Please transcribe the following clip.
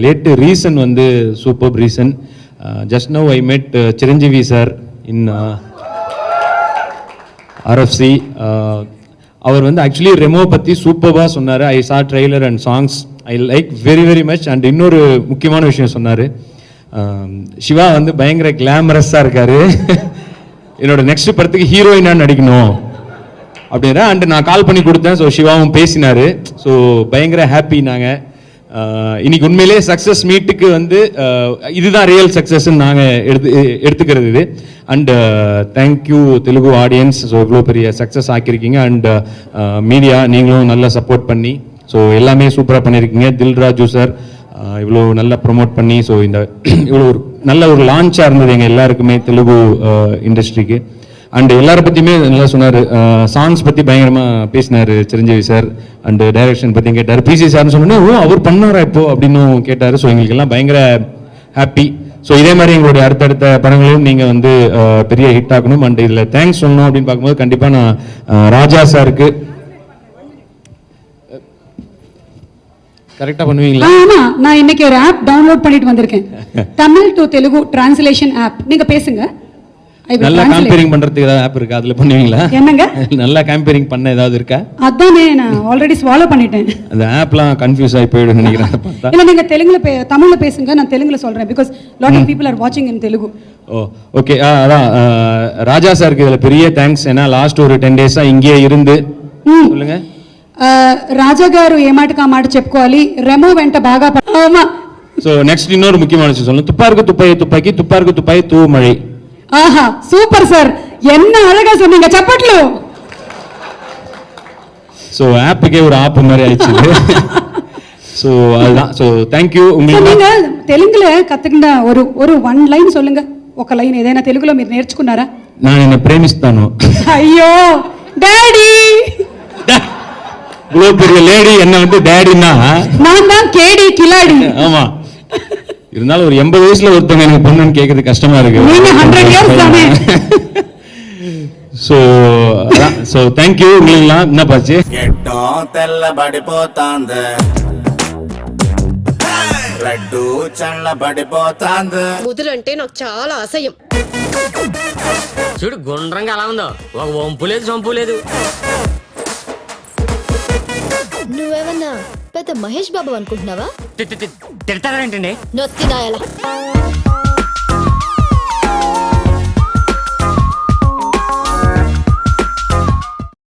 Late reason வந்து super reason. Just now I மெட் Chiranjeevi sir இன் RFC. அவர் வந்து ஆக்சுவலி ரெமோ பற்றி சூப்பராக சொன்னார். ஐ சா trailer and songs I like very very much. And இன்னொரு முக்கியமான விஷயம் சொன்னார், சிவா வந்து பயங்கர கிளாமரஸாக இருக்கார், என்னோட நெக்ஸ்ட் படத்துக்கு ஹீரோயினாக நடிக்கணும் அப்படின்னா. அண்ட் நான் கால் பண்ணி கொடுத்தேன். ஸோ சிவாவும் பேசினார். ஸோ பயங்கர ஹாப்பி. நாங்கள் இன்னைக்கு உண்மையிலே சக்ஸஸ் மீட்டுக்கு வந்து இதுதான் ரியல் சக்ஸஸ்ன்னு நாங்கள் எடுத்துக்கிறது இது. And thank you Telugu audience. So இவ்வளோ பெரிய சக்ஸஸ் ஆக்கியிருக்கீங்க. அண்ட் மீடியா நீங்களும் நல்லா சப்போர்ட் பண்ணி ஸோ எல்லாமே சூப்பராக பண்ணியிருக்கீங்க. தில்ராஜு சார் இவ்வளோ நல்லா ப்ரொமோட் பண்ணி ஸோ இந்த இவ்வளோ ஒரு நல்ல ஒரு லான்ச்சாக இருந்தது எங்கள் எல்லாருக்குமே தெலுங்கு இண்டஸ்ட்ரிக்கு. அண்ட் எல்லாரை பற்றியுமே நல்லா சொன்னார். சாங்ஸ் பற்றி பயங்கரமாக பேசினார் சிரஞ்சீவி சார். அண்டு டைரக்ஷன் பற்றி கேட்டார். பிசி சார்னு சொன்னோன்னே ஓ அவர் பண்ணாரா இப்போ அப்படின்னு கேட்டார். ஸோ எங்களுக்கு எல்லாம் பயங்கர ஹாப்பி. ஸோ இதே மாதிரி எங்களுடைய அடுத்தடுத்த படங்களையும் நீங்கள் வந்து பெரிய ஹிட் ஆகணும். அண்ட் இதில் தேங்க்ஸ் சொல்லணும் அப்படின்னு பார்க்கும்போது கண்டிப்பாக நான் ராஜா சாருக்கு கரெக்டாக பண்ணுவீங்களா? ஆமா, நான் இன்னைக்கு ஒரு ஆப் டவுன்லோட் பண்ணிட்டு வந்திருக்கேன், Tamil to Telugu translation app. நீங்க பேசுங்க. நல்லா கம்பேரிங் பண்றதுக்கு ஏதாவது ஆப் இருக்கா? அதுல பண்ணுவீங்களா? என்னங்க நல்லா கம்பேரிங் பண்ண ஏதாவது இருக்கா? அதானே நான் ஆல்ரெடி ஸ்வாலோ பண்ணிட்டேன். அந்த ஆப்லாம் கன்ஃபியூஸ் ஆகி போயிடும் நினைக்கிறேன். பார்த்தா இல்ல நீங்க தமிழ்ல பேசுங்க, நான் தெலுங்குல சொல்றேன். Because lot of people are வாட்சிங் இன் தெலுங்கு. O okay. அதான் ராஜா சாருக்கு இதுல பெரிய தேங்க்ஸ். ஏன்னா லாஸ்ட் ஒரு 10 days இங்கேயே இருந்து சொல்லுங்க. రాజా గారు ఏ మాటకు ఆ మాట చెప్పుకోవాలి. రెమో వెంట బాగా సో నెక్స్ట్ இன்னொரு முக்கியமான விஷயம் சொல்லணும். துப்பாருக்கு துப்பாக்கி துப்பாக்கி துப்பாருக்கு துப்பாக்கி தூ மழை. ஆஹா சூப்பர் சார், என்ன அழகா சொன்னீங்க, சப்பட்லு. சோ ஆப்புக்கே ஒரு ஆப் மாதிரி ஆயிடுச்சு. சோ அதுதான். So thank you. உங்களுக்கு நீங்க தெலுங்குல கத்துக்கிட்ட ஒரு ஒன் லைன் சொல்லுங்க. ఒక లైన్ ఏదైనా తెలుగులో మీరు నేర్చుకున్నారా? நான் என்ன பிரேமிஸ்தானோ. ஐயோ டாடி, இவ்வளோ பெரிய லேடி என்ன வந்து டேடின்னா நான் தான் கேடி கிலாடி. ஆமா, இருந்தாலும் ஒரு 80 வயசுல ஒருத்தவங்க எனக்கு பொண்ணுன்னு கேட்கறது கஷ்டமா இருக்கு. நீங்க 100 years தானே. So thank you. உங்களுக்கு என்ன பாச்சு ఎట్టో తెల్లబడిపోతాంది, రెడ్డు చల్లబడిపోతాంది. ముదురంటే నాకు చాలా అసహ్యం. చూడు గుండ్రంగా అలా ఉందో, ఒక వంపు లేదు సొంపు లేదు. నువ్వేమన్నా పెద్ద మహేష్ బాబు అనుకుంటున్నావా? తిడతారేంటండి? నొత్తి నాయలా.